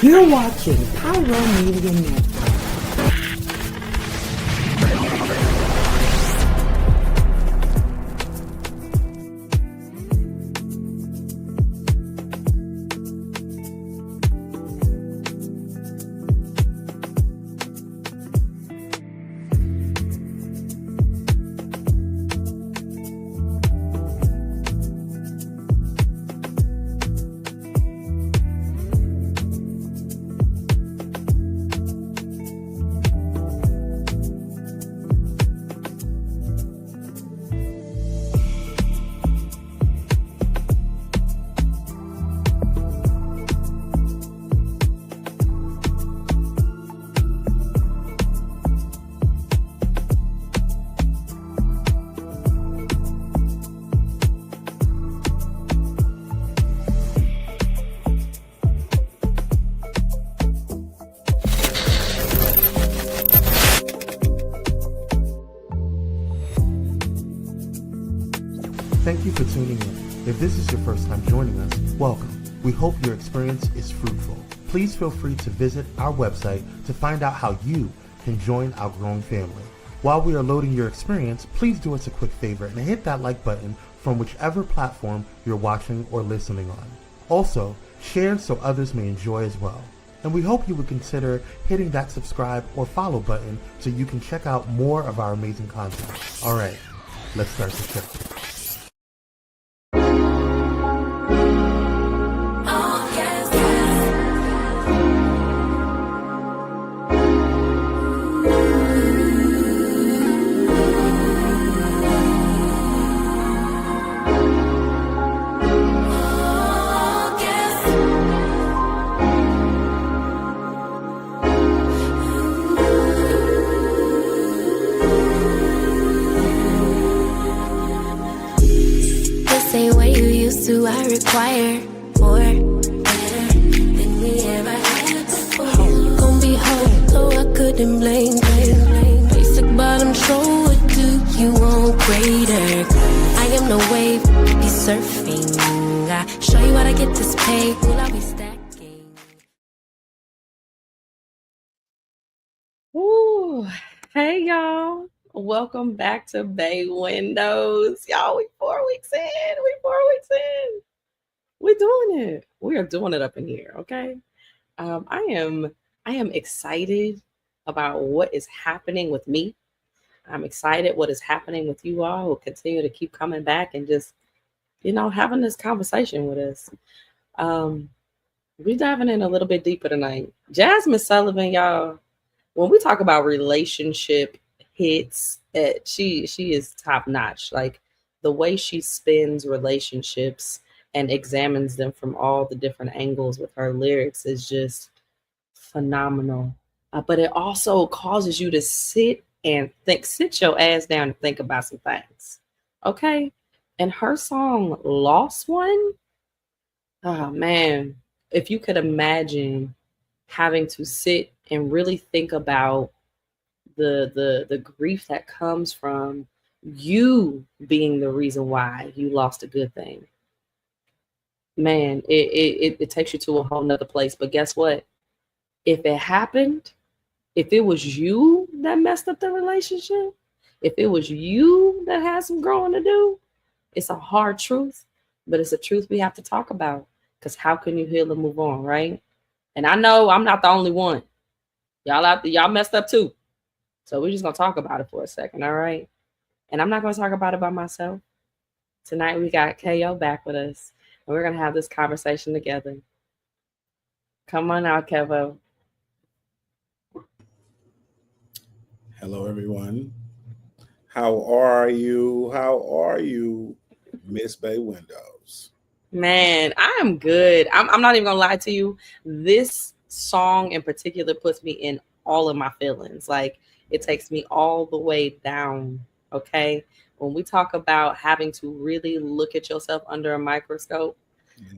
You're watching Pyro Media Network. Thank you for tuning in. If this is your first time joining us, welcome. We hope your experience is fruitful. Please feel free to visit our website to find out how you can join our growing family. While we are loading your experience, please do us a quick favor and hit that like button from whichever platform you're watching or listening on. Also, share so others may enjoy as well. And we hope you would consider hitting that subscribe or follow button so you can check out more of our amazing content. All right, let's start the show. I require more, better than we ever had before. Gon' be home, so I couldn't blame. Basic bottom, show what do you want greater? I am no wave, be surfing. I show you how to get this pay, will I be stacking? Ooh, hey y'all. Welcome back to Bey Windows. Y'all, we 4 weeks in. We're doing it. We are doing it up in here, okay? I am excited about what is happening with me. I'm excited what is happening with you all who continue to keep coming back and just, having this conversation with us. We're diving in a little bit deeper tonight. Jasmine Sullivan, y'all, when we talk about relationship hits, she is top notch. Like the way she spins relationships and examines them from all the different angles with her lyrics is just phenomenal. But it also causes you to sit your ass down and think about some things. Okay? And her song Lost One, oh man, if you could imagine having to sit and really think about the grief that comes from you being the reason why you lost a good thing. Man, it takes you to a whole nother place. But guess what? If it happened, if it was you that messed up the relationship, if it was you that had some growing to do, it's a hard truth, but it's a truth we have to talk about. Because how can you heal and move on, right? And I know I'm not the only one. Y'all out there, y'all messed up too. So we're just gonna talk about it for a second, all right? And I'm not gonna talk about it by myself. Tonight we got KO back with us. And we're going to have this conversation together. Come on out, Kevo. Hello, everyone. How are you? Myzz Bey Windows? Man, I am good. I'm not even going to lie to you. This song in particular puts me in all of my feelings. Like, it takes me all the way down, okay? When we talk about having to really look at yourself under a microscope,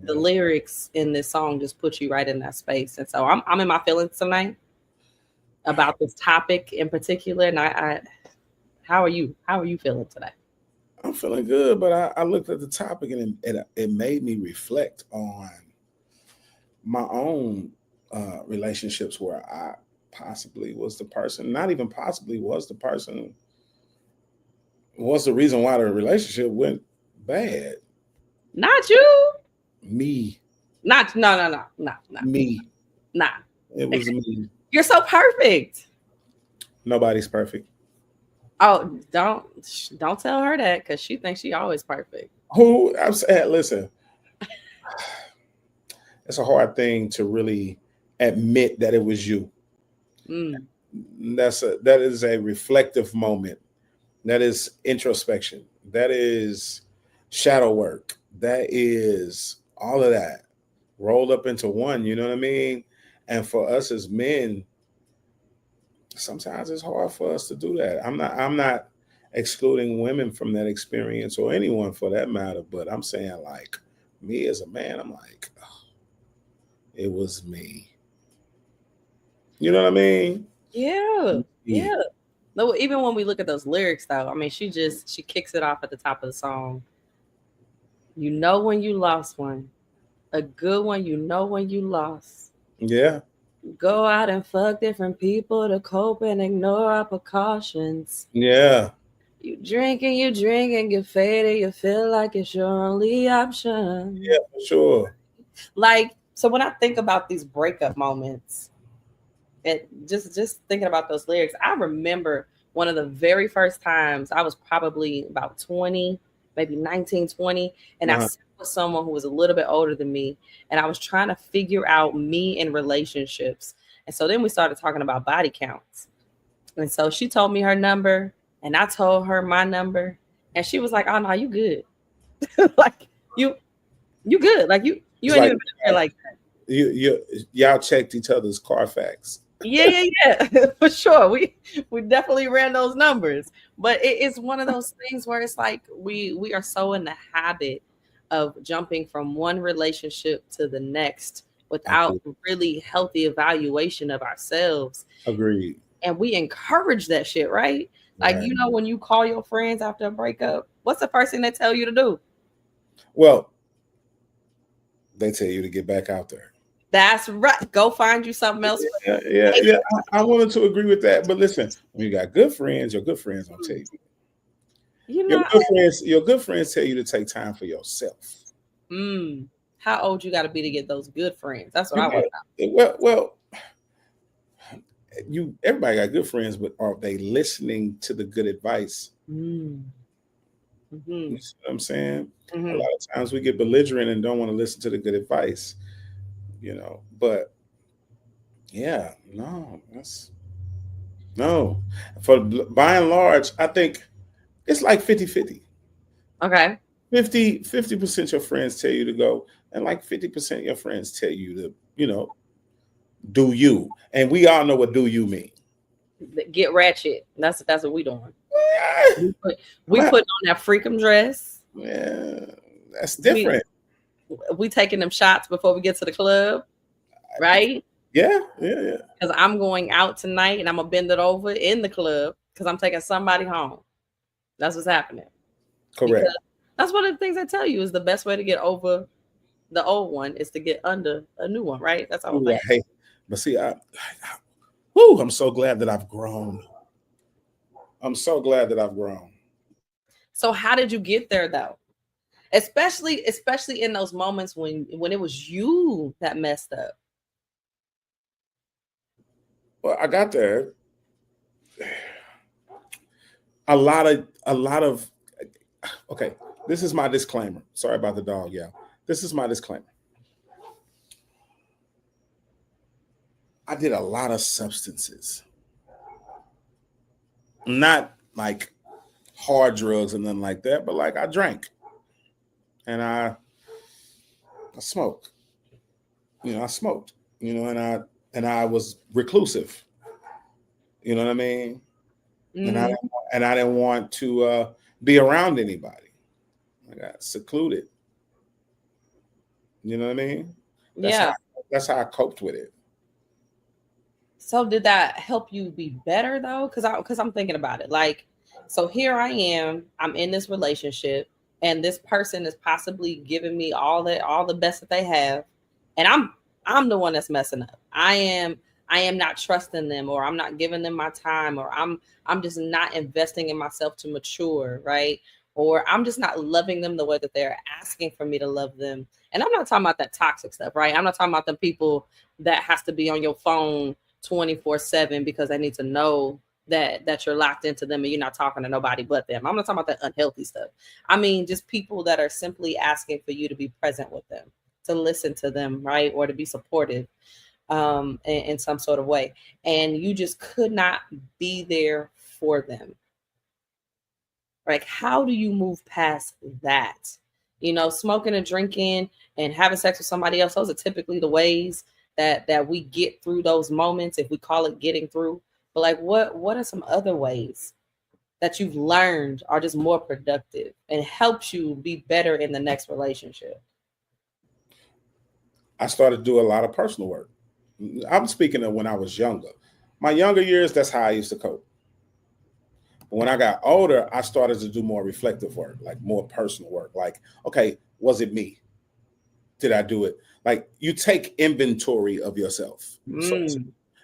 the lyrics in this song just put you right in that space. And so I'm in my feelings tonight about this topic in particular. And I how are you feeling today? I'm feeling good, but I looked at the topic and it made me reflect on my own relationships where I possibly was the person, not even possibly was the person, was the reason why the relationship went bad. Not you. Me. Not no. Me. Nah. It was me. You're so perfect. Nobody's perfect. Oh, don't tell her that because she thinks she always perfect. Who I'm saying, listen, it's a hard thing to really admit that it was you. Mm. That is a reflective moment. That is introspection. That is shadow work. That is all of that rolled up into one. You know what I mean? And for us as men, sometimes it's hard for us to do that. I'm not excluding women from that experience or anyone for that matter, but I'm saying, like, me as a man, I'm like, oh, it was me. You know what I mean? Yeah. No, even when we look at those lyrics, though, I mean, she kicks it off at the top of the song. You know when you lost one, a good one. You know when you lost. Yeah. Go out and fuck different people to cope and ignore our precautions. Yeah. You drink and get faded. You feel like it's your only option. Yeah, for sure. Like, so when I think about these breakup moments, and just thinking about those lyrics, I remember one of the very first times I was probably about 20, maybe 19, 20, and I sat with someone who was a little bit older than me, and I was trying to figure out me in relationships. And so then we started talking about body counts. And so she told me her number, and I told her my number, and she was like, "Oh no, you good." Like you good. Like you ain't like, even been there like that. Y'all checked each other's Carfax. Yeah, for sure. We definitely ran those numbers, but it's one of those things where it's like we are so in the habit of jumping from one relationship to the next without really healthy evaluation of ourselves. Agreed. And we encourage that shit, right? Like, Right. you know, when you call your friends after a breakup, what's the first thing they tell you to do? Well, they tell you to get back out there. That's right. Go find you something else. Yeah. I wanted to agree with that, but listen, when you got good friends, your good friends don't tell you. Your good friends tell you to take time for yourself. How old you got to be to get those good friends? That's what I want to know. Well, everybody got good friends, but are they listening to the good advice? Mm-hmm. You see what I'm saying? Mm-hmm. A lot of times we get belligerent and don't want to listen to the good advice, you know. But yeah, no. For by and large, I think it's like 50-50. Okay. 50% your friends tell you to go, and like 50% of your friends tell you to, you know, do you. And we all know what do you mean. Get ratchet. That's what we doing. We put on that freakum dress. Yeah, that's different. We taking them shots before we get to the club, right? Yeah. Because I'm going out tonight and I'm gonna bend it over in the club because I'm taking somebody home. That's what's happening. Correct. Because that's one of the things I tell you is the best way to get over the old one is to get under a new one, right? That's all. Right. But see, I'm so glad that I've grown. So how did you get there though? Especially in those moments when it was you that messed up. Well, I got there. A lot of okay, this is my disclaimer. Sorry about the dog, yeah. This is my disclaimer. I did a lot of substances. Not like hard drugs and nothing like that, but like I drank. And I smoked. You know, I smoked. You know, and I was reclusive. You know what I mean? Mm-hmm. And I didn't want to be around anybody. I got secluded. You know what I mean? That's how I coped with it. So did that help you be better though? Because I'm thinking about it. Like, so here I am. I'm in this relationship, and this person is possibly giving me all the best that they have, and I'm the one that's messing up. I am not trusting them, or I'm not giving them my time, or I'm just not investing in myself to mature, right? Or I'm just not loving them the way that they're asking for me to love them. And I'm not talking about that toxic stuff, right? I'm not talking about the people that has to be on your phone 24/7 because they need to know that you're locked into them and you're not talking to nobody but them. I'm not talking about that unhealthy stuff. I mean, just people that are simply asking for you to be present with them, to listen to them, right? Or to be supportive in some sort of way. And you just could not be there for them. Like, how do you move past that? You know, smoking and drinking and having sex with somebody else, those are typically the ways that we get through those moments, if we call it getting through. But like, what are some other ways that you've learned are just more productive and helps you be better in the next relationship? I started to do a lot of personal work. I'm speaking of when I was younger. My younger years, that's how I used to cope. But when I got older, I started to do more reflective work, like more personal work. Like, okay, was it me? Did I do it? Like, you take inventory of yourself.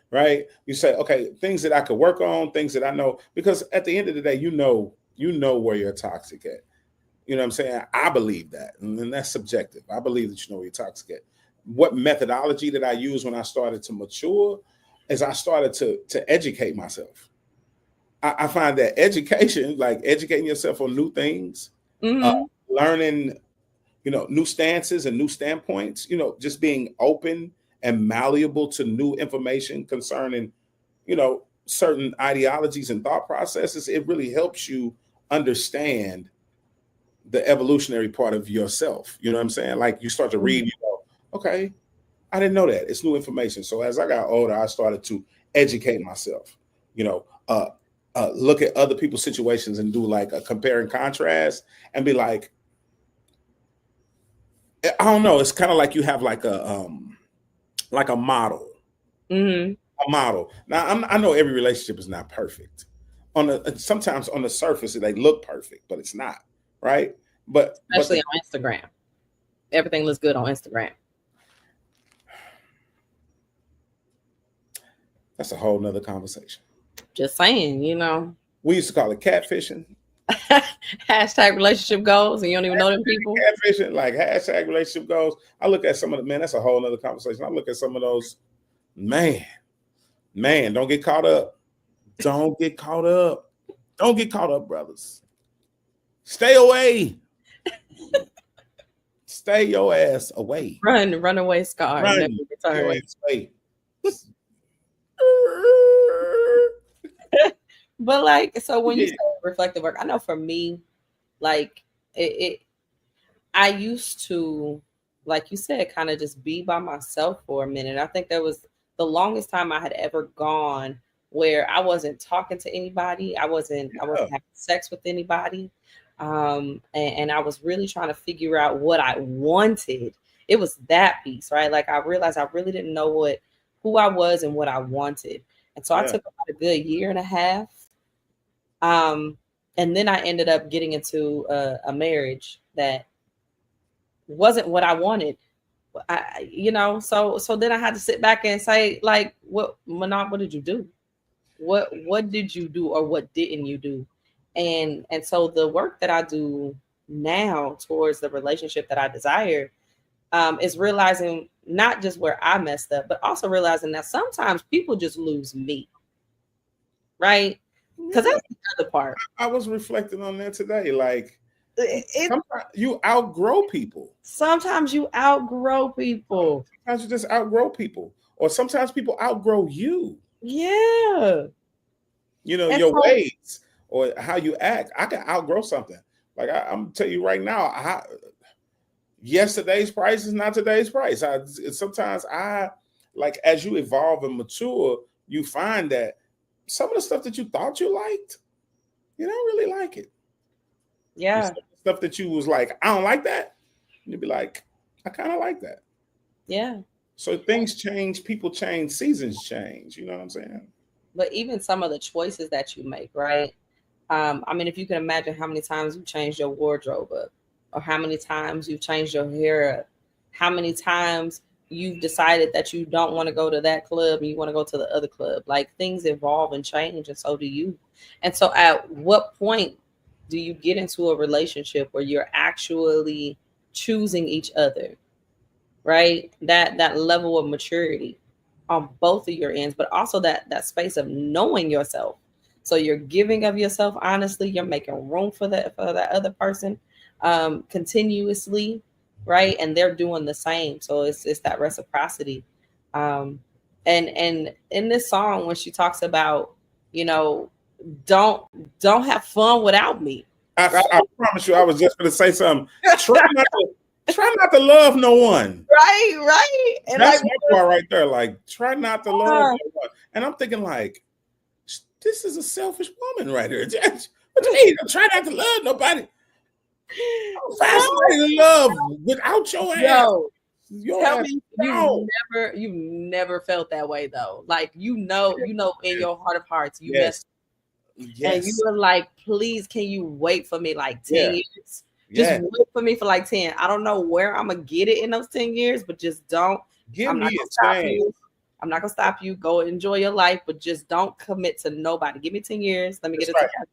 Right? You say, okay, things that I could work on, things that I know, because at the end of the day, you know where you're toxic at. You know what I'm saying? I believe that, and then that's subjective. I believe that you know where you're toxic at. What methodology that I used when I started to mature is I started to educate myself. I find that education, like educating yourself on new things, learning, new stances and new standpoints, just being open and malleable to new information concerning, certain ideologies and thought processes. It really helps you understand the evolutionary part of yourself. You know what I'm saying? Like, you start to read, you go, okay, I didn't know that. It's new information. So as I got older, I started to educate myself, look at other people's situations and do like a compare and contrast and be like, I don't know. It's kind of like you have like a model. A model. Now, I know every relationship is not perfect. Sometimes on the surface they look perfect, but it's not, right? But especially on Instagram, everything looks good on Instagram. That's a whole nother conversation. Just saying, we used to call it catfishing. Hashtag relationship goals, and you don't even know them people. Catfishing, like hashtag relationship goals. I look at some of the that's a whole nother conversation. I look at some of those, man, don't get caught up. Don't get caught up. Don't get caught up, brothers. Stay away. Stay your ass away. Run away, Scar. Never return. But like, so when you say reflective work, I know for me, like I used to, like you said, kind of just be by myself for a minute. I think that was the longest time I had ever gone where I wasn't talking to anybody. I wasn't having sex with anybody. And I was really trying to figure out what I wanted. It was that piece, right? Like, I realized I really didn't know who I was and what I wanted. And so I took about a good year and a half. And then I ended up getting into a marriage that wasn't what I wanted. So then I had to sit back and say, like, Manal, what did you do? What did you do, or what didn't you do? And so the work that I do now towards the relationship that I desire is realizing not just where I messed up, but also realizing that sometimes people just lose me, right? Because that's the other part. I was reflecting on that today. Like, sometimes you outgrow people. Sometimes you outgrow people. Sometimes you just outgrow people. Or sometimes people outgrow you. Yeah. Your ways or how you act. I can outgrow something. Like, I'm tell you right now, yesterday's price is not today's price. Sometimes like, as you evolve and mature, you find that some of the stuff that you thought you liked, you don't really like it. Yeah. Stuff that you was like, I don't like that. You'd be like, I kind of like that. Yeah. So things change, people change, seasons change. You know what I'm saying? But even some of the choices that you make, right? I mean, if you can imagine how many times you changed your wardrobe up, or how many times you've changed your hair up, how many times you've decided that you don't want to go to that club and you want to go to the other club. Like things evolve and change, and so do you. And so at what point do you get into a relationship where you're actually choosing each other, right? That level of maturity on both of your ends, but also that space of knowing yourself. So you're giving of yourself honestly, you're making room for that other person continuously, right? And they're doing the same. So it's that reciprocity. And in this song, when she talks about, you know, don't have fun without me. Right? I promise you, I was just going to say something. Try not to love no one. Right. And that's my part right there. Like, try not to love no one. And I'm thinking, like, this is a selfish woman right here. What you mean? Try not to love nobody. Find somebody to love without your ass. Tell me you've never felt that way though. Like you know in your heart of hearts you messed. Yes. And you were like, please, can you wait for me like 10 years? Just wait for me for like 10. I don't know where I'm gonna get it in those 10 years, but just don't. I'm not gonna stop you. Go enjoy your life, but just don't commit to nobody. Give me 10 years. Let me get it together.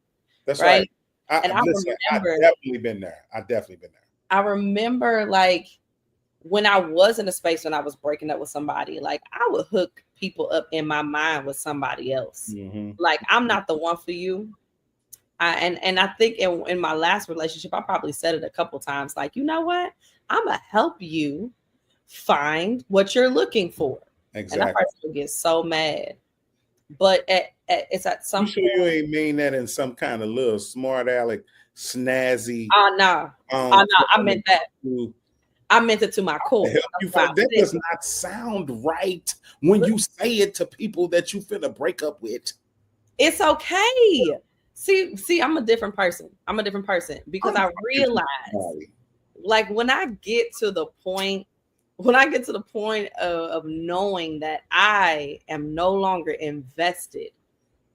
That's right. I definitely been there. I remember like when I was in a space when I was breaking up with somebody, like I would hook people up in my mind with somebody else. Mm-hmm. Like I'm not the one for you. And I think in my last relationship, I probably said it a couple times. Like, you know what? I'm gonna help you find what you're looking for. Exactly. And that person will get so mad. But it's at some point. You ain't mean that in some kind of little smart aleck, snazzy. Oh no. I meant that. I meant it to my core. That does not sound right when you say it to people that you finna break up with. It's okay. See, I'm a different person. Because I realize, like, when I get to the point of knowing that I am no invested invested,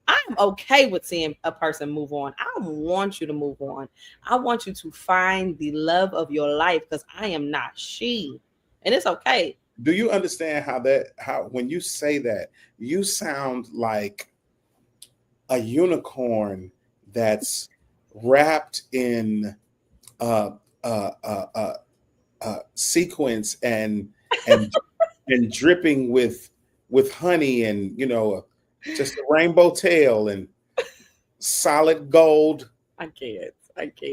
I'm okay with seeing a person move on. I don't want you to move on. I want you to find the love of your life because I am not she. And it's okay. Do you understand how when you say that, you sound like a unicorn that's wrapped in sequence and dripping with honey and, you know, just a rainbow tail and solid gold. I can't.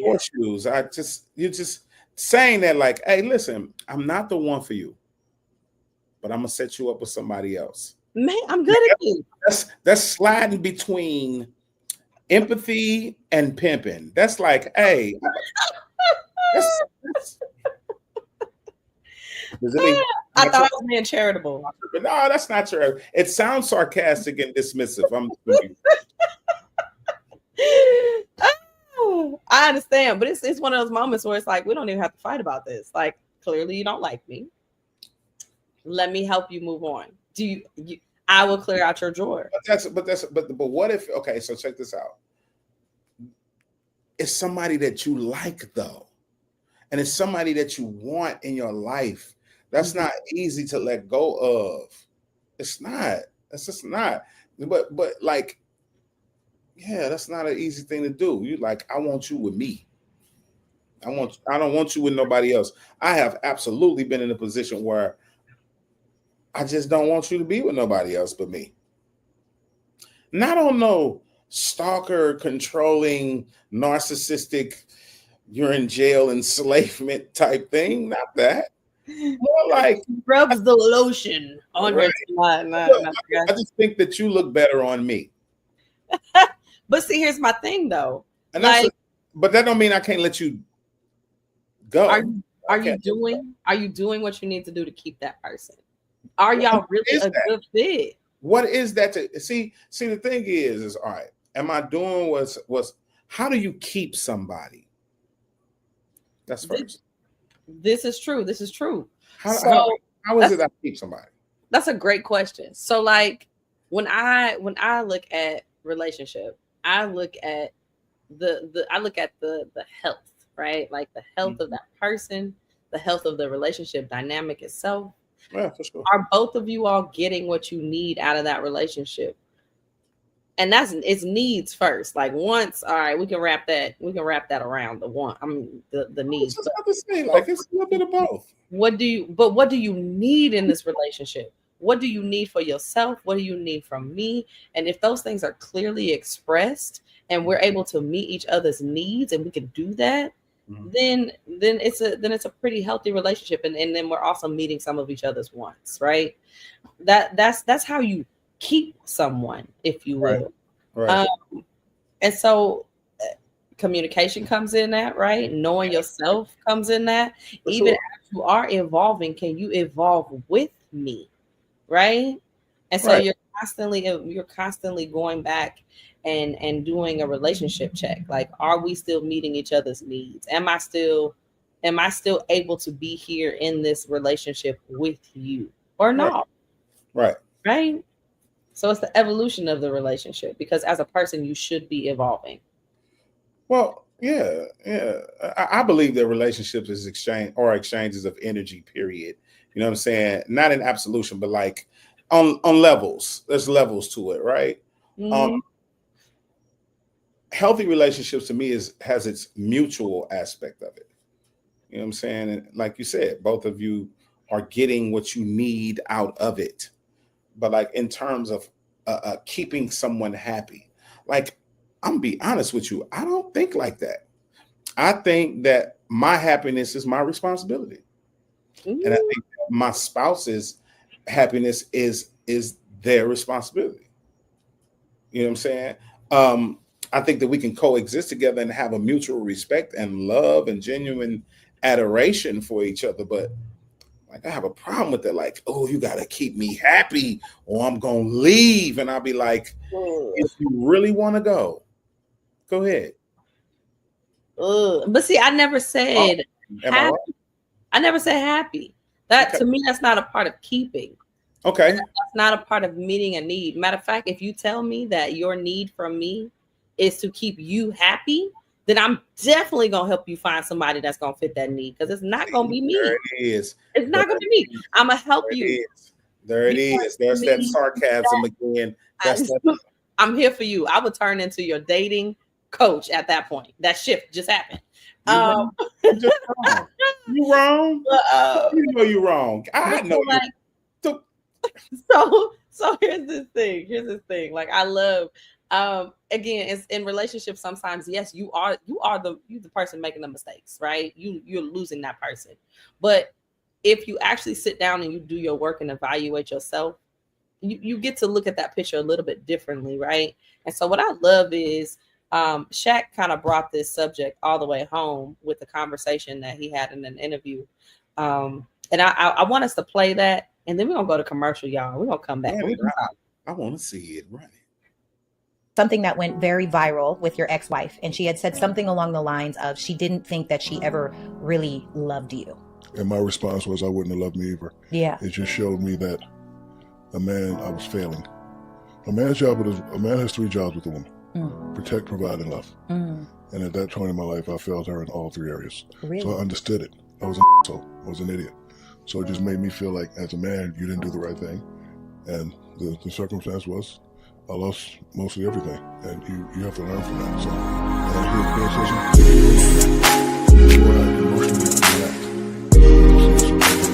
Horseshoes. You're just saying that like, hey, listen, I'm not the one for you, but I'm gonna set you up with somebody else. Man, I'm good at you. That's sliding between empathy and pimping. That's like, hey, I thought I was being charitable. But no, that's not charitable. It sounds sarcastic and dismissive. I understand, but it's one of those moments where it's like we don't even have to fight about this. Like clearly you don't like me. Let me help you move on. I will clear out your drawer. But what if? Okay, so check this out. It's somebody that you like though, and it's somebody that you want in your life. That's not easy to let go of. It's not. That's just not. But like, yeah, that's not an easy thing to do. You like, I want you with me. I don't want you with nobody else. I have absolutely been in a position where I just don't want you to be with nobody else but me. Not on no stalker, controlling, narcissistic, you're in jail enslavement type thing. Not that. More like rubs the lotion on your skin. I just think that you look better on me. But see, here's my thing though. And but that don't mean I can't let you go. Are you doing what you need to do to keep that person? Are y'all really a good fit? What is that? See, the thing is all right. Am I doing what's how do you keep somebody? That's first. This is true. How is it I keep somebody? That's a great question. So like when I look at relationship, I look at the health, right? Like the health of that person, the health of the relationship dynamic itself, Yeah, for sure. Are both of you all getting what you need out of that relationship? And it's needs first. Like once, all right, we can wrap that around the one. I mean the needs. It's about to say, like it's a little bit of both. What do you need in this relationship? What do you need for yourself? What do you need from me? And if those things are clearly expressed and we're able to meet each other's needs and we can do that, then it's a pretty healthy relationship. And then we're also meeting some of each other's wants, right? That's how you keep someone, if you will. Right. And so communication comes in that, right? Knowing yourself comes in that. For Even sure. as you are evolving, can you evolve with me? Right. And so Right. you're constantly going back and doing a relationship check. Like, are we still meeting each other's needs? Am I still able to be here in this relationship with you or not? Right. Right. So it's the evolution of the relationship, because as a person, you should be evolving. Well, yeah. I believe that relationships is exchanges of energy, period. You know what I'm saying? Not in absolution, but like on levels. There's levels to it, right? Mhm. Healthy relationships to me has its mutual aspect of it. You know what I'm saying? And like you said, both of you are getting what you need out of it. But like in terms of keeping someone happy, like I'm gonna be honest with you, I don't think like that. I think that my happiness is my responsibility. And I think that my spouse's happiness is their responsibility. You know what I'm saying? I think that we can coexist together and have a mutual respect and love and genuine adoration for each other. But like, I have a problem with that. Like, oh, you got to keep me happy or I'm going to leave. And I'll be like, if you really want to go ahead. But see, I never said Am I happy. right? I never said happy. That Okay. to me, that's not a part of keeping. Okay. That's not a part of meeting a need. Matter of fact, if you tell me that your need from me is to keep you happy, then I'm definitely gonna help you find somebody that's gonna fit that need, because it's not gonna be me. There it is. It's not gonna be me. I'm gonna help There it you. is. There it Because is. There's to that me, sarcasm again. That's that. I'm here for you. I would turn into your dating coach at that point. That shift just happened. You just wrong. You wrong. You know you're wrong. I know you. Like, so here's this thing. Like, I love, again, it's in relationships. Sometimes, yes, you are the person making the mistakes, right? You're losing that person. But if you actually sit down and you do your work and evaluate yourself, you get to look at that picture a little bit differently, right? And so what I love is Shaq kind of brought this subject all the way home with the conversation that he had in an interview. And I want us to play that, and then we're gonna go to commercial, y'all. We're gonna come back. I want to see it running. Something that went very viral with your ex-wife, and she had said something along the lines of she didn't think that she ever really loved you. And my response was, I wouldn't have loved me either. Yeah. It just showed me that I was failing. A man has 3 jobs with a woman: protect, provide, and love. And at that point in my life, I failed her in all 3 areas. Really? So I understood it. I was an asshole. I was an idiot. So it just made me feel like, as a man, you didn't do the right thing. And the circumstance was, I lost mostly everything. And you have to learn from that. So, when I emotionally react, I failed her as a husband.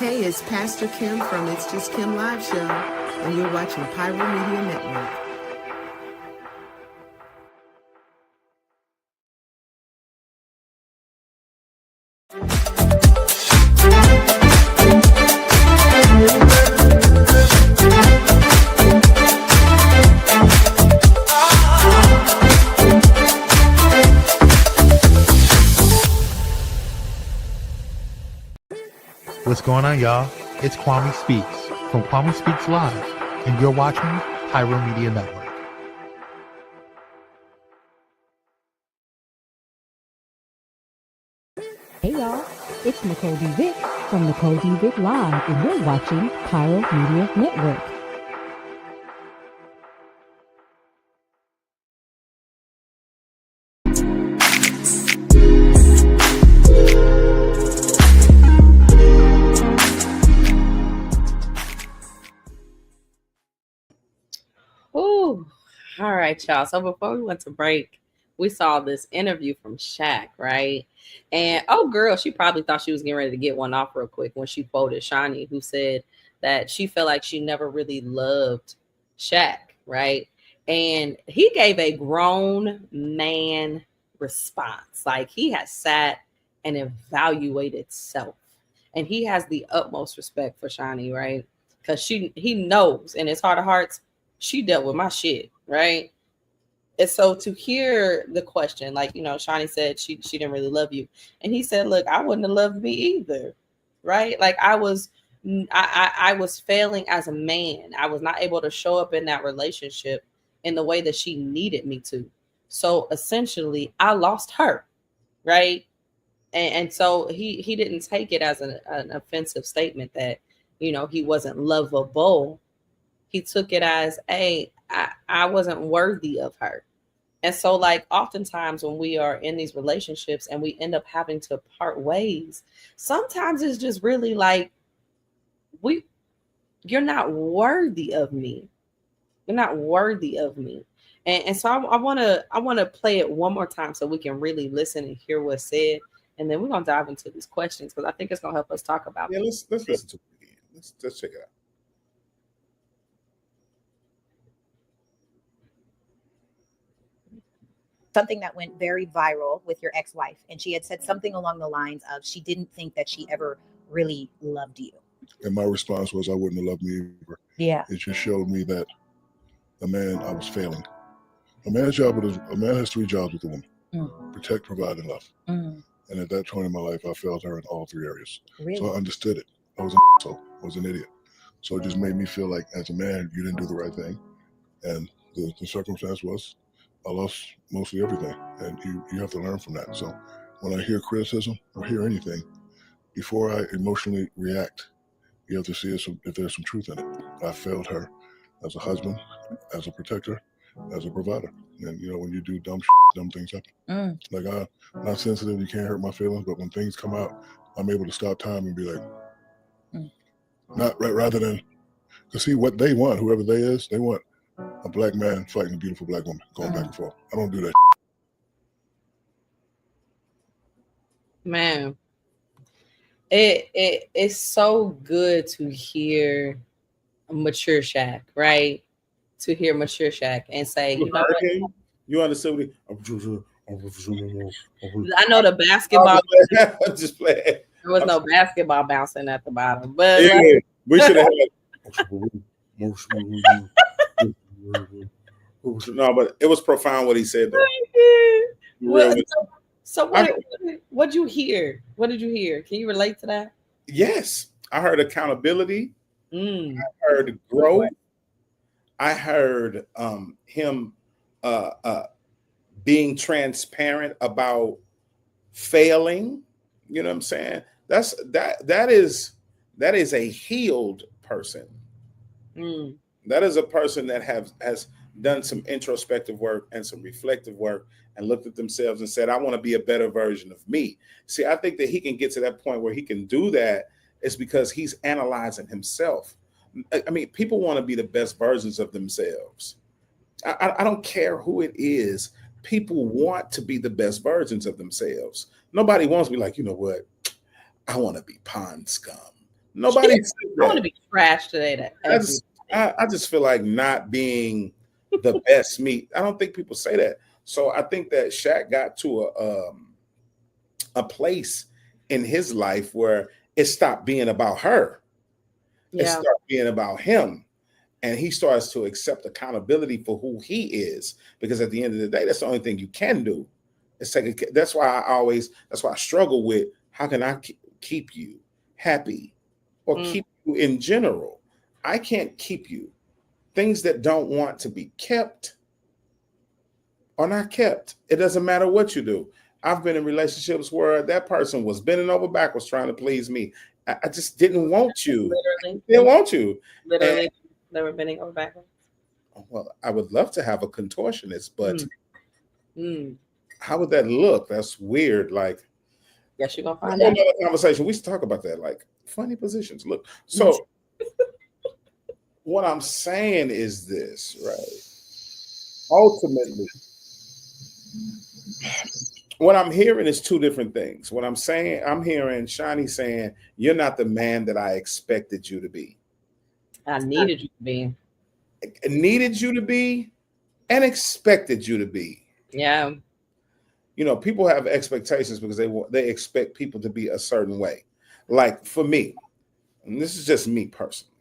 Hey, it's Pastor Kim from It's Just Kim Live Show, and you're watching Pyro Media Network. What's going on, y'all? It's Kwame Speaks from Kwame Speaks Live, and you're watching Pyro Media Network. Hey y'all, it's Nicole D. Vick from Nicole D. Vick Live, and you're watching Pyro Media Network. Ooh, all right, y'all. So before we went to break, we saw this interview from Shaq, right? And oh, girl, she probably thought she was getting ready to get one off real quick when she quoted Shawnee, who said that she felt like she never really loved Shaq, right? And he gave a grown man response. Like he has sat and evaluated self. And he has the utmost respect for Shawnee, right? Because he knows in his heart of hearts, she dealt with my shit, right? And so to hear the question, like, Shawnee said she didn't really love you. And he said, look, I wouldn't have loved me either, right? Like I was failing as a man. I was not able to show up in that relationship in the way that she needed me to. So essentially, I lost her, right? And so he didn't take it as an offensive statement that, he wasn't lovable. He took it as, hey, I wasn't worthy of her. And so, like, oftentimes when we are in these relationships and we end up having to part ways, sometimes it's just really like, you're not worthy of me. You're not worthy of me. And so I want to play it one more time so we can really listen and hear what's said. And then we're going to dive into these questions because I think it's going to help us talk about it. Let's listen to it again. Let's check it out. Something that went very viral with your ex-wife, and she had said something along the lines of she didn't think that she ever really loved you. And my response was, I wouldn't have loved me either. Yeah. It just showed me that I was failing. A man has 3 jobs with a woman: protect, provide, and love. And at that point in my life, I failed her in all 3 areas. Really? So I understood it. I was an asshole. I was an idiot. So it just made me feel like, as a man, you didn't do the right thing. And the circumstance was, I lost mostly everything, and you have to learn from that. So when I hear criticism or hear anything, before I emotionally react, you have to see if there's some truth in it. I failed her as a husband, as a protector, as a provider. And when you do dumb things happen. Like, I'm not sensitive, you can't hurt my feelings, but when things come out, I'm able to stop time and be like, not right, rather than, to see what they want, whoever they is, they want a black man fighting a beautiful black woman, going back and forth. I don't do that. Man, it's so good to hear mature Shaq, right? To hear mature Shaq and say, you know what? You understand what I know the basketball. I'm just playing. There was no basketball bouncing at the bottom, but yeah, we should have had. No, but it was profound what he said, though. So what'd you hear? What did you hear? Can you relate to that? Yes, I heard accountability. I heard growth. I heard him being transparent about failing. You know what I'm saying? That is a healed person. That is a person that has done some introspective work and some reflective work and looked at themselves and said, I want to be a better version of me. See, I think that he can get to that point where he can do that is because he's analyzing himself. I mean, people want to be the best versions of themselves. I don't care who it is. People want to be the best versions of themselves. Nobody wants to be like, you know what? I want to be pond scum. Nobody. I want to be trash today. I just feel like not being the best me. I don't think people say that. So I think that Shaq got to a place in his life where it stopped being about her. It started being about him. And he starts to accept accountability for who he is. Because at the end of the day, that's the only thing you can do. That's why I struggle with, how can I keep you happy or keep you in general. I can't keep you. Things that don't want to be kept are not kept. It doesn't matter what you do. I've been in relationships where that person was bending over backwards trying to please me. I just didn't want you. Literally. I didn't want you. Literally, they were bending over backwards. Well, I would love to have a contortionist, but how would that look? That's weird. Like, yes, you're gonna find another out. conversation. We should talk about that. Like funny positions. Look, so what I'm saying is this, right? Ultimately, what I'm hearing is two different things. What I'm saying, I'm hearing Shani saying, "You're not the man that I expected you to be." I needed you to be. Needed you to be and expected you to be. Yeah. You know, people have expectations because they expect people to be a certain way. Like for me, and this is just me personally,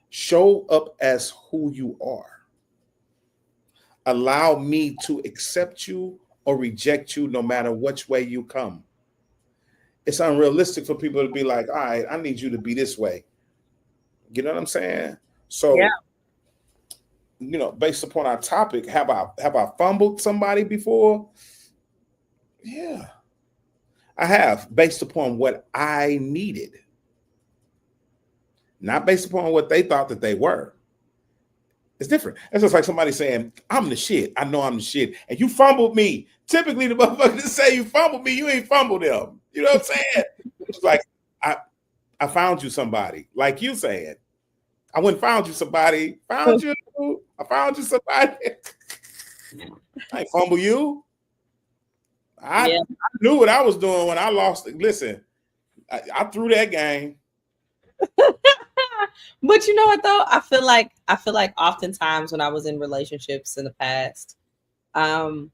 show up as who you are. Allow me to accept you or reject you no matter which way you come. It's unrealistic for people to be like, all right, I need you to be this way. You know what I'm saying? So yeah. You know, based upon our topic, have I fumbled somebody before? Yeah, I have, based upon what I needed, not based upon what they thought that they were. It's different. It's just like somebody saying, I'm the shit. I know I'm the shit. And you fumbled me. Typically, the motherfuckers that say you fumbled me, you ain't fumbled them. You know what I'm saying? It's like, I found you somebody. Like you saying, I went and found you somebody. Found you. I found you somebody. I ain't fumble you. I knew what I was doing when I lost it. Listen, I threw that game. But you know what though? I feel like oftentimes when I was in relationships in the past, I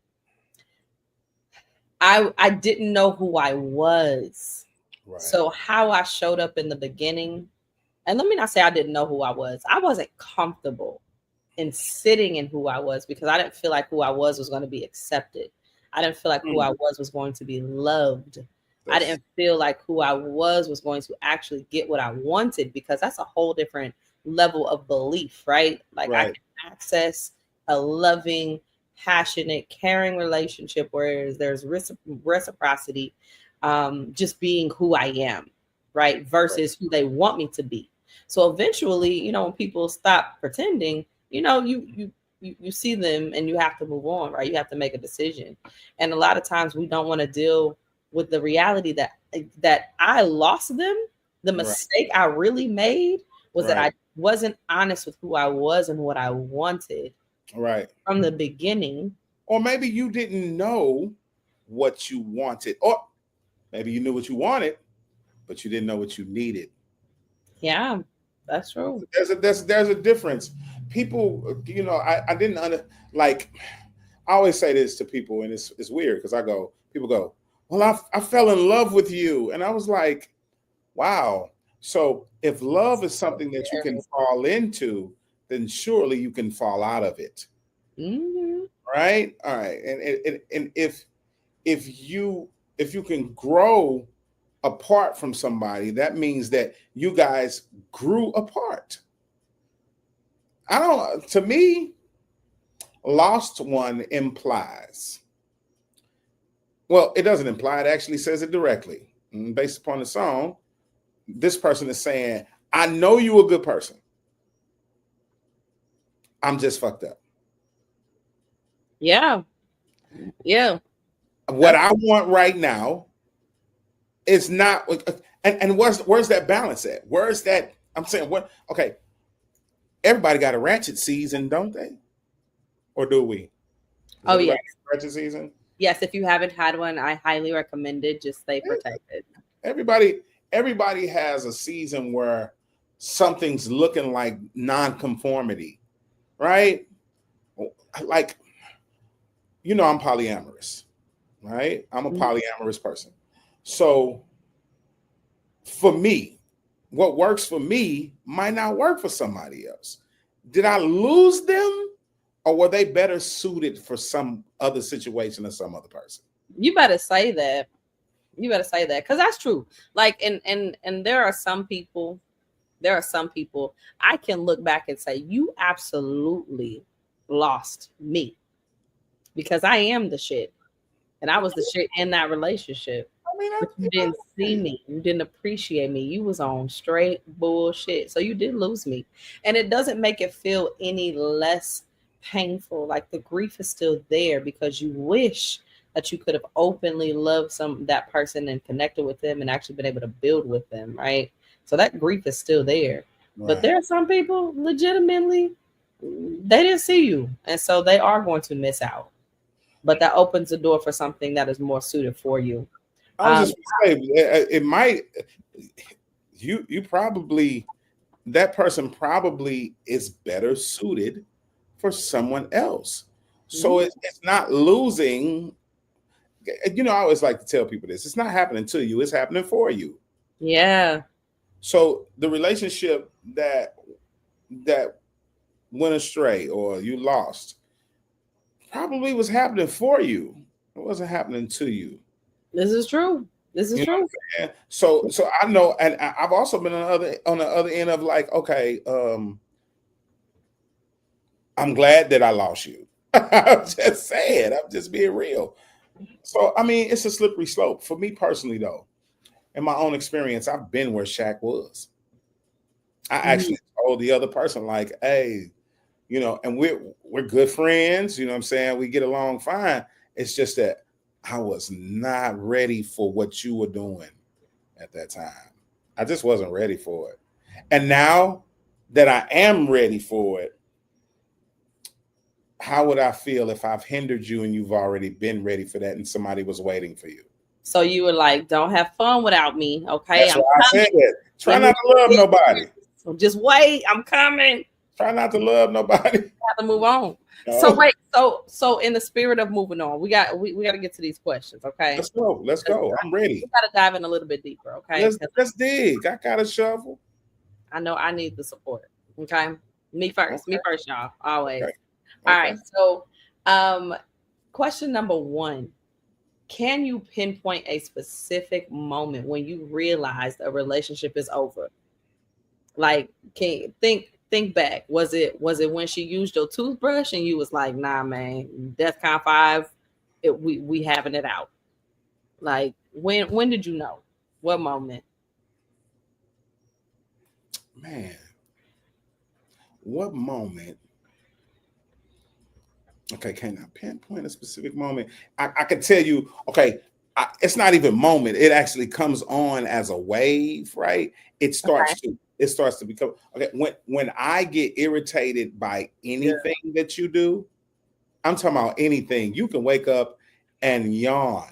didn't know who I was. Right. So how I showed up in the beginning, and let me not say I didn't know who I was. I wasn't comfortable in sitting in who I was because I didn't feel like who I was going to be accepted. I didn't feel like who I was going to be loved. I didn't feel like who I was going to actually get what I wanted, because that's a whole different level of belief, right? Like I can access a loving, passionate, caring relationship where there's reciprocity, just being who I am, right? Versus who they want me to be. So eventually, you know, when people stop pretending, you know, you see them and you have to move on, right? You have to make a decision. And a lot of times we don't want to deal with the reality that I lost them. The mistake I really made was that I wasn't honest with who I was and what I wanted from the beginning. Or maybe you didn't know what you wanted, or maybe you knew what you wanted, but you didn't know what you needed. Yeah, that's true. There's a difference. People, you know, I didn't like. I always say this to people, and it's weird because people go, well, I fell in love with you, and I was like, wow. So if love is something that you can fall into, then surely you can fall out of it. Mm-hmm. Right? All right. And if you can grow apart from somebody, that means that you guys grew apart. To me, lost one implies. Well, it doesn't imply, it actually says it directly. And based upon the song, this person is saying, I know you're a good person. I'm just fucked up. Yeah. Yeah. What I want right now is not, and where's that balance at? Where's that? I'm saying, okay, everybody got a ratchet season, don't they? Or do we? Oh, yeah. Ratchet season? Yes, if you haven't had one, I highly recommend it. Just stay protected. Everybody has a season where something's looking like non-conformity, right? Like, you know, I'm polyamorous, right? I'm a polyamorous person. So for me, what works for me might not work for somebody else. Did I lose them? Or were they better suited for some other situation or some other person? You better say that. You better say that, because that's true. Like, and there are some people there are some people I can look back and say, you absolutely lost me because I am the shit. And I was the shit in that relationship. I mean, But you didn't see me. You didn't appreciate me. You was on straight bullshit. So you did lose me. And it doesn't make it feel any less painful. Like the grief is still there because you wish that you could have openly loved that person and connected with them and actually been able to build with them, right? So that grief is still there. right. But there are some people legitimately they didn't see you. And so they are going to miss out. But that opens the door for something that is more suited for you. I was just gonna say, it might. You probably, that person probably is better suited for someone else. So it's not losing. You know, I always like to tell people this: it's not happening to you; it's happening for you. Yeah. So the relationship that went astray or you lost probably was happening for you. It wasn't happening to you. This is true. This is true. So I know, and I've also been on the other end of like, okay, I'm glad that I lost you. I'm just saying, I'm just being real. So I mean, it's a slippery slope for me personally, though. In my own experience, I've been where Shaq was. I actually told the other person, like, hey, you know, and we're good friends, you know what I'm saying? We get along fine. It's just that I was not ready for what you were doing at that time. I just wasn't ready for it. And now that I am ready for it, how would I feel if I've hindered you and you've already been ready for that and somebody was waiting for you? So you were like, don't have fun without me, okay? That's why I said it. Try not to love nobody. So just wait, I'm coming. Try not to love nobody. Have to move on. No. So wait, so in the spirit of moving on, we got to get to these questions, okay? Let's go. I'm ready. We got to dive in a little bit deeper, okay? Let's dig. I got a shovel. I know I need the support, okay? Me first, y'all, always. Okay. All right. So, question number 1: can you pinpoint a specific moment when you realized a relationship is over? Like, can you think back? Was it when she used your toothbrush and you was like, nah, man, DEFCON 5, we having it out? Like, when did you know? What moment? Man, what moment? Okay, can I pinpoint a specific moment? I can tell you, okay, it's not even moment. It actually comes on as a wave, right? It starts to become, okay, when I get irritated by anything that you do, I'm talking about anything. You can wake up and yawn.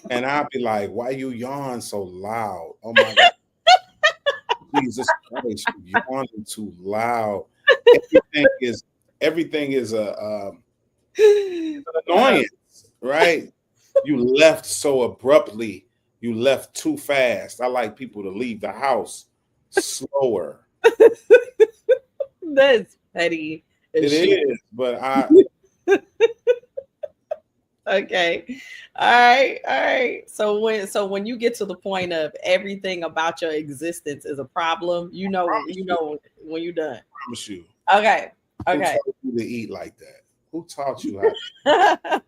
And I'll be like, why you yawn so loud? Oh my God. Jesus Christ, you're yawning too loud. Everything is an annoyance, right? You left so abruptly. You left too fast. I like people to leave the house slower. That's petty. It is, but I. Okay. All right. So when you get to the point of everything about your existence is a problem, you know when you're done. I promise you. Okay. Who taught you to eat like that? Who taught you how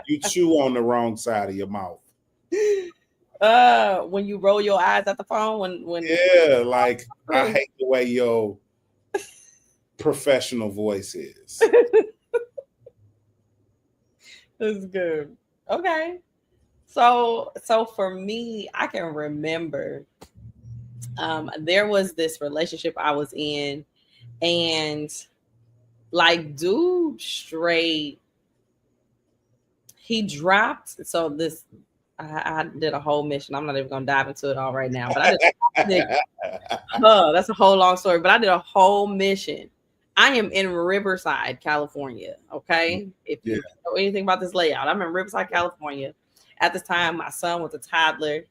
you chew on the wrong side of your mouth? When you roll your eyes at the phone, when like I hate the way your professional voice is. That's good. Okay. So for me, I can remember there was this relationship I was in, and like dude straight, he dropped. So this, I did a whole mission. I'm not even gonna dive into it all right now, but that's a whole long story. But I did a whole mission. I am in Riverside, California. Okay. If you know anything about this layout, I'm in Riverside, California. At this time, my son was a toddler,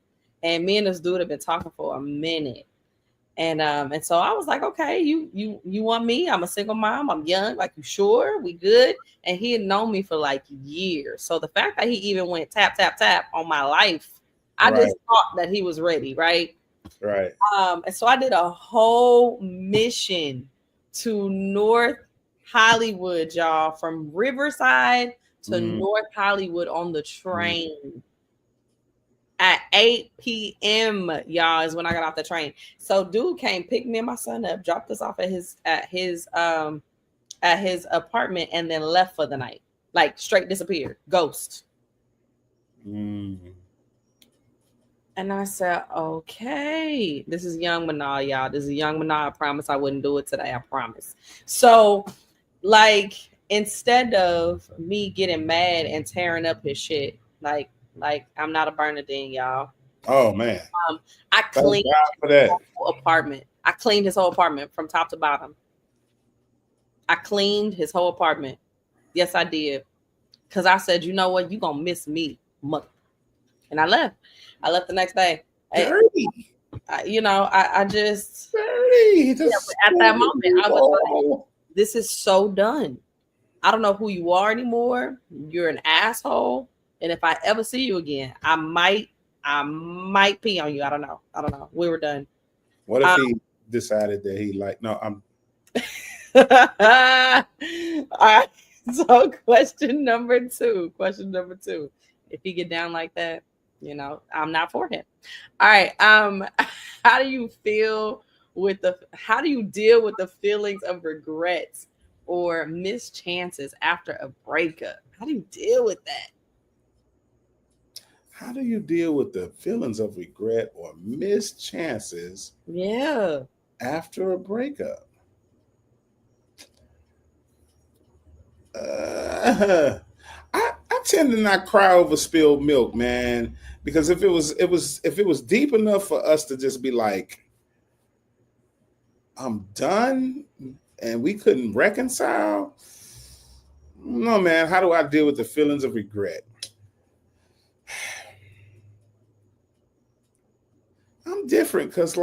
and me and this dude have been talking for a minute. And so I was like, okay, you want me? I'm a single mom. I'm young. Like, you sure? We good? And he had known me for like years. So the fact that he even went tap, tap, tap on my life, I just thought that he was ready, right? Right. And so I did a whole mission to North Hollywood, y'all, from Riverside to North Hollywood on the train. At 8 p.m., y'all, is when I got off the train. So dude came, picked me and my son up, dropped us off at his apartment, and then left for the night. Like straight disappeared. Ghost. And I said, okay, this is young Manal, y'all. This is young Manal. I promise I wouldn't do it today. I promise. So, like, instead of me getting mad and tearing up his shit, like I'm not a Bernadine, y'all. Oh man. I cleaned his whole apartment. I cleaned his whole apartment from top to bottom. I cleaned his whole apartment. Yes, I did. Because I said, you know what? You're going to miss me, mother. And I left. I left the next day. Dirty. I just, Dirty. at that moment, I was like, this is so done. I don't know who you are anymore. You're an asshole. And if I ever see you again, I might pee on you. I don't know. We were done. What if he decided that he I'm all right. So question number two. If he get down like that, I'm not for him. All right. How do you deal with the feelings of regrets or missed chances after a breakup? How do you deal with that? How do you deal with the feelings of regret or missed chances? Yeah. After a breakup? I tend to not cry over spilled milk, man, because if it was deep enough for us to just be like, I'm done, and we couldn't reconcile. No, man. How do I deal with the feelings of regret? I'm different because,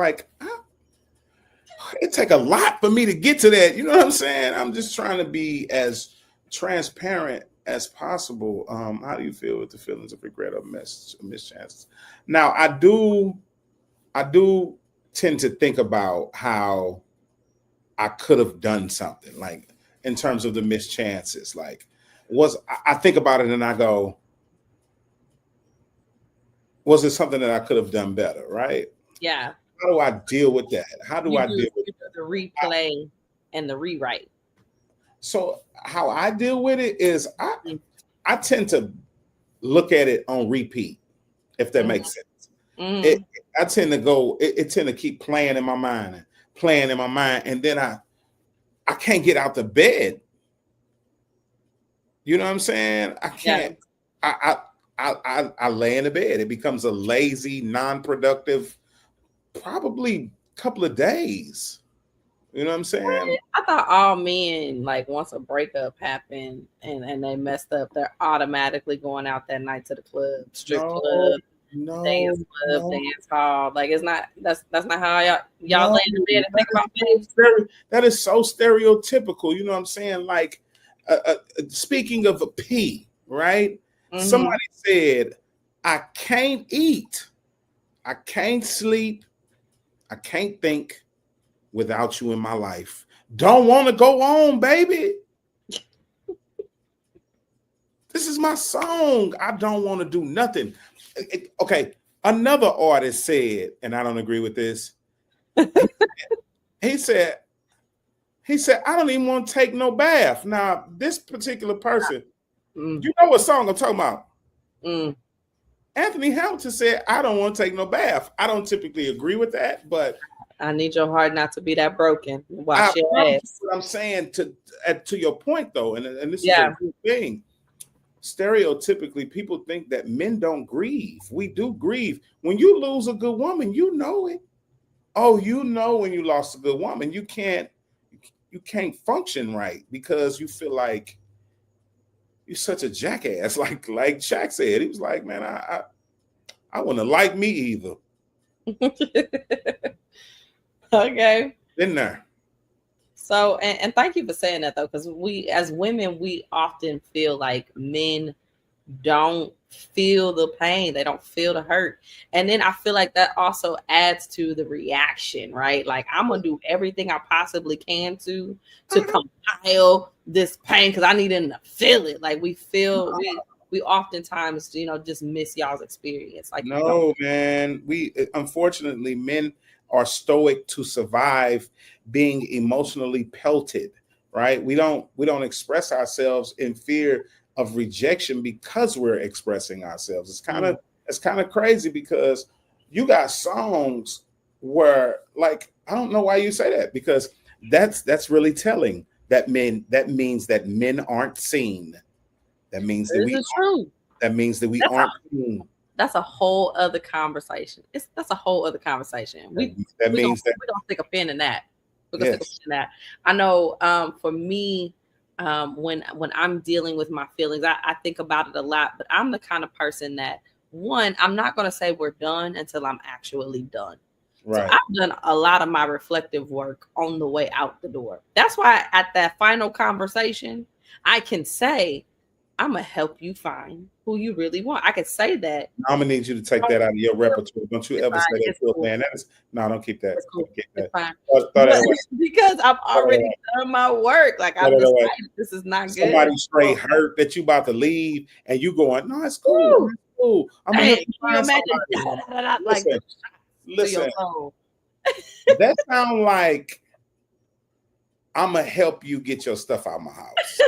it take a lot for me to get to that. You know what I'm saying? I'm just trying to be as transparent as possible. How do you feel with the feelings of regret or missed chances? Now, I do tend to think about how I could have done something, like in terms of the missed chances. I think about it and I go, was it something that I could have done better? Right? Yeah. How do I deal with that? How do I deal with the replay and the rewrite? So how I deal with it is I tend to look at it on repeat, if that makes sense. I tend to keep playing in my mind, and then I can't get out the bed. You know what I'm saying? I can't. Yeah. I lay in the bed. It becomes a lazy, non-productive, probably couple of days. You know what I'm saying? I thought all men, once a breakup happened and they messed up, they're automatically going out that night to the club, strip club, dance club, dance hall. It's not. That's not how y'all lay in the bed and think about things. That is so stereotypical. You know what I'm saying? Speaking of a pee, right? Mm-hmm. Somebody said, "I can't eat, I can't sleep, I can't think without you in my life. Don't want to go on, baby. This is my song. I don't want to do nothing." Okay, another artist said, and I don't agree with this. He said, I don't even want to take no bath. Now, this particular person, you know what song I'm talking about? Anthony Hamilton said, I don't want to take no bath. I don't typically agree with that, but I need your heart not to be that broken. Watch your ass. What I'm saying to your point, though, and this is a good thing. Stereotypically, people think that men don't grieve. We do grieve. When you lose a good woman, you know it. Oh, you know when you lost a good woman, you can't function right because you feel like you're such a jackass. Like Shaq said, he was like, man, I wouldn't like me either. Okay. Been there. So, and thank you for saying that, though, because we, as women, we often feel like men don't feel the pain. They don't feel the hurt. And then I feel like that also adds to the reaction, right? Like I'm gonna do everything I possibly can to compile this pain because I need them to feel it. Like we oftentimes, just miss y'all's experience. Like, no, man, we unfortunately men are stoic to survive being emotionally pelted, right? We don't express ourselves in fear of rejection because we're expressing ourselves. It's kind of crazy because you got songs where, like, I don't know why you say that, because that's really telling that means that men aren't seen. That means that we aren't seen. That's a whole other conversation. That's a whole other conversation. We don't stick a pin in that. We're gonna stick a pin in that. I know for me, when I'm dealing with my feelings, I think about it a lot, but I'm the kind of person that, one, I'm not gonna say we're done until I'm actually done. Right. So I've done a lot of my reflective work on the way out the door. That's why at that final conversation, I can say, I'm gonna help you find who you really want. I could say that. I'm gonna need you to take that out of your repertoire. Don't you ever say that to a man. Don't keep that. Cool. Don't keep that. Because I've already done my work. Like I've decided this is not good. Somebody straight hurt that you about to leave, and you going, no, it's cool. It's cool. I'm gonna help you find somebody. Listen. That sound like I'm gonna help you get your stuff out of my house.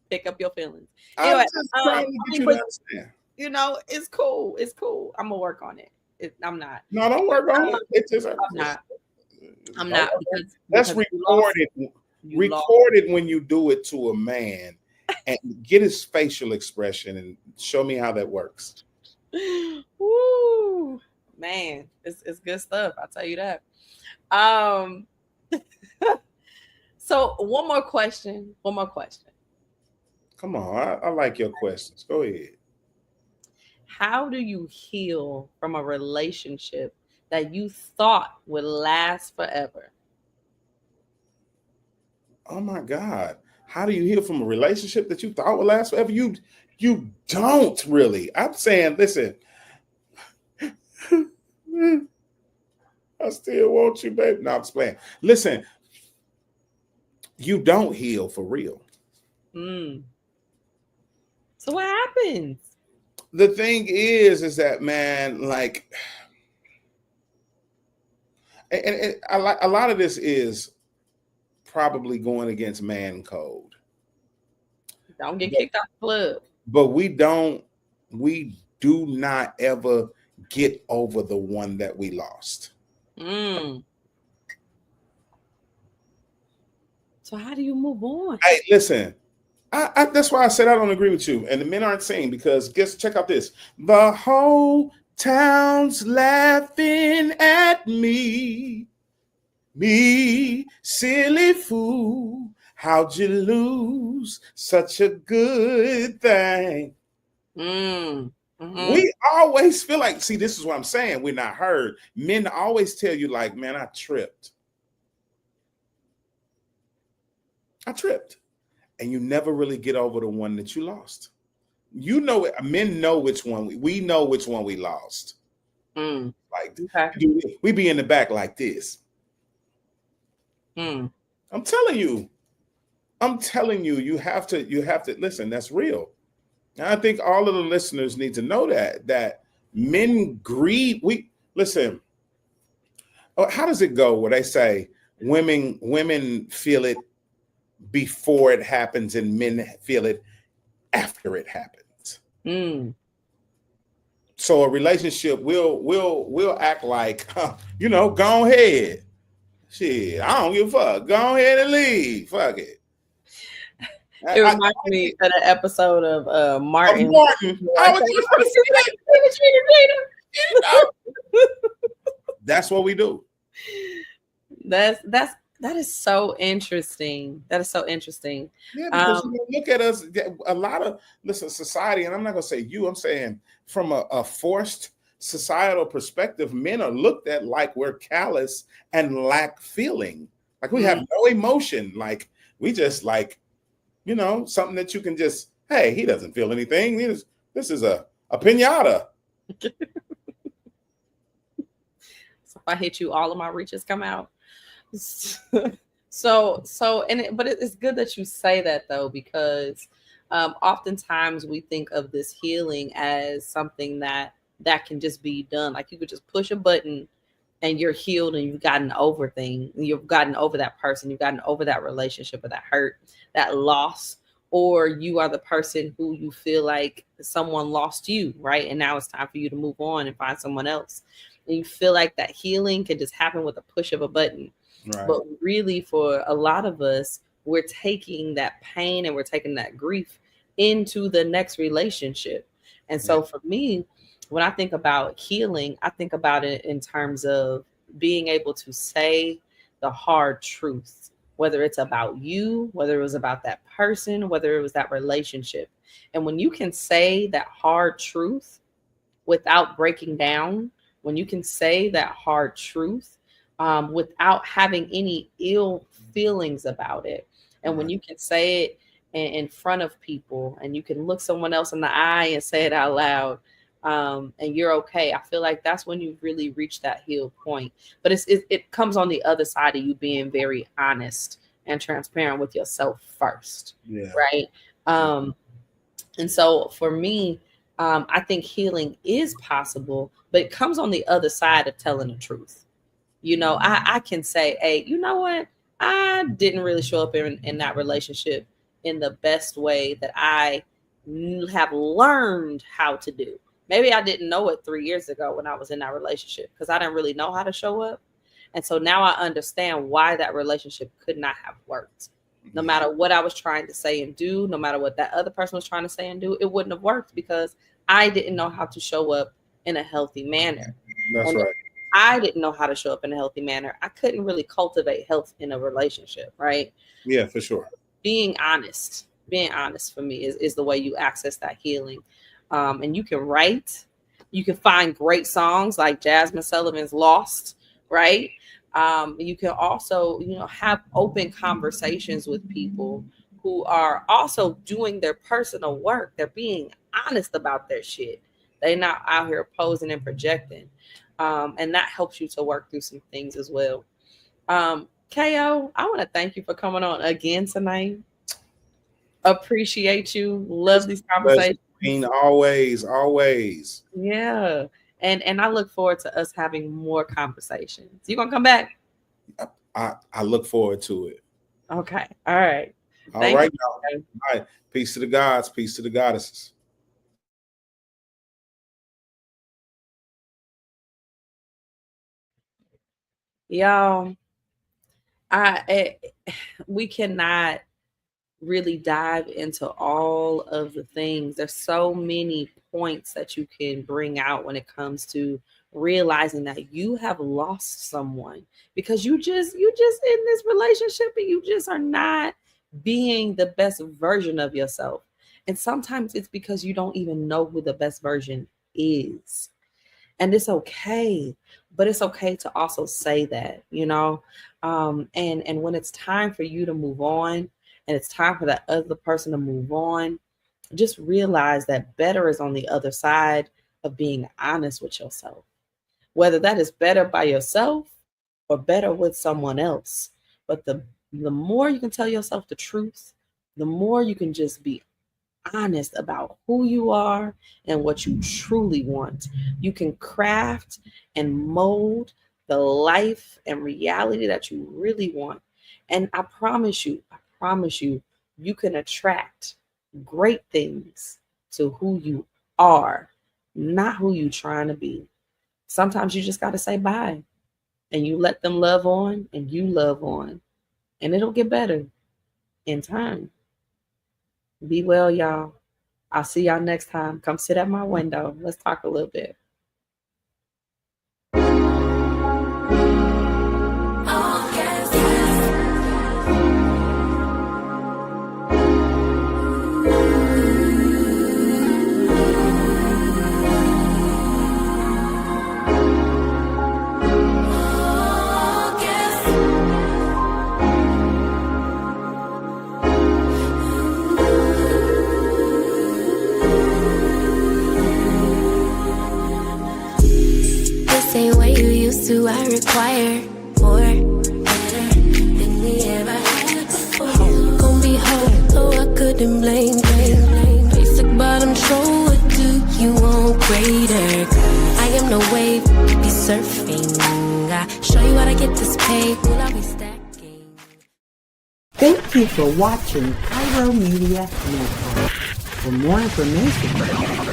Pick up your feelings. Anyway, it's cool. It's cool. I'm gonna work on it. I'm not. No, don't work on it. It's just I'm not because that's recorded. Recorded when you do it to a man, and get his facial expression and show me how that works. Woo, man, it's good stuff. I'll tell you that. So one more question. Come on, I like your questions. Go ahead. How do you heal from a relationship that you thought would last forever? Oh my God. How do you heal from a relationship that you thought would last forever? You don't really. I'm saying, listen, I still want you, baby. No, I'm just playing. Listen, you don't heal for real. So what happens? The thing is that, man, like, and a lot of this is probably going against man code. Don't get kicked out the club. But we do not ever get over the one that we lost. So how do you move on? Hey, listen. That's why I said I don't agree with you. And the men aren't saying, because check out this. The whole town's laughing at me. Me, silly fool. How'd you lose such a good thing? We always feel like, see, this is what I'm saying. We're not heard. Men always tell you, like, man, I tripped. And you never really get over the one that you lost. You know it. Men know which one we know which one we lost. Like, we be in the back like this. I'm telling you, you have to listen. That's real. And I think all of the listeners need to know that men grieve. Listen. How does it go where they say women feel it before it happens and men feel it after it happens? So a relationship will act like, go ahead. Shit, I don't give a fuck. Go ahead and leave. Fuck it. It reminds me of the episode of Martin. That's what we do. That is so interesting. Yeah, because look at us. A lot of society, and I'm not gonna say you. I'm saying from a forced societal perspective, men are looked at like we're callous and lack feeling. Like we have no emotion. Like we just like, something that you can just Hey, he doesn't feel anything. This is a pinata. So if I hit you, all of my reaches come out. But it's good that you say that though, because oftentimes we think of this healing as something that can just be done. Like you could just push a button and you're healed and you've gotten over you've gotten over that person, you've gotten over that relationship or that hurt, that loss, or you are the person who you feel like someone lost you, right? And now it's time for you to move on and find someone else. And you feel like that healing can just happen with a push of a button. Right. But really, for a lot of us, we're taking that pain and we're taking that grief into the next relationship. And so for me, when I think about healing, I think about it in terms of being able to say the hard truth, whether it's about you, whether it was about that person, whether it was that relationship. And when you can say that hard truth without breaking down, when you can say that hard truth without having any ill feelings about it, and when you can say it in front of people and you can look someone else in the eye and say it out loud, and you're okay, I feel like that's when you really reach that healed point. But it comes on the other side of you being very honest and transparent with yourself first. Right. And so for me, I think healing is possible, but it comes on the other side of telling the truth. You know, I can say, hey, you know what? I didn't really show up in that relationship in the best way that I have learned how to do. Maybe I didn't know it 3 years ago when I was in that relationship because I didn't really know how to show up. And so now I understand why that relationship could not have worked. No matter what I was trying to say and do, no matter what that other person was trying to say and do, it wouldn't have worked because I didn't know how to show up in a healthy manner. That's right. I didn't know how to show up in a healthy manner. I couldn't really cultivate health in a relationship, right? Yeah, for sure. Being honest for me is the way you access that healing. And you can write, you can find great songs like Jasmine Sullivan's Lost, right? You can also, have open conversations with people who are also doing their personal work. They're being honest about their shit. They're not out here posing and projecting. And that helps you to work through some things as well. KO, I want to thank you for coming on again tonight. Appreciate you. Love these conversations. Always. Yeah. And I look forward to us having more conversations. You gonna come back? I look forward to it. Okay. All right. All right. All right. Peace to the gods. Peace to the goddesses. Y'all, we cannot really dive into all of the things. There's so many points that you can bring out when it comes to realizing that you have lost someone because you just in this relationship and you just are not being the best version of yourself. And sometimes it's because you don't even know who the best version is. And it's okay, but it's okay to also say that, and when it's time for you to move on and it's time for that other person to move on, just realize that better is on the other side of being honest with yourself, whether that is better by yourself or better with someone else. But the more you can tell yourself the truth, the more you can just be honest about who you are and what you truly want. You can craft and mold the life and reality that you really want. And I promise you, you can attract great things to who you are, not who you're trying to be. Sometimes you just got to say bye and you let them love on and you love on, and it'll get better in time. Be well, y'all. I'll see y'all next time. Come sit at my window. Let's talk a little bit. same way you used to. I require more, better than we ever had before. Gon' be whole, so I couldn't blame. Basic, but I'm sure what do you want greater? I am no wave, be surfing. I show you how to get this paid. Will I be stacking? Thank you for watching Pyro Media Network. For more information,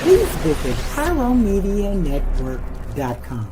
please visit pyromedianetwork.com.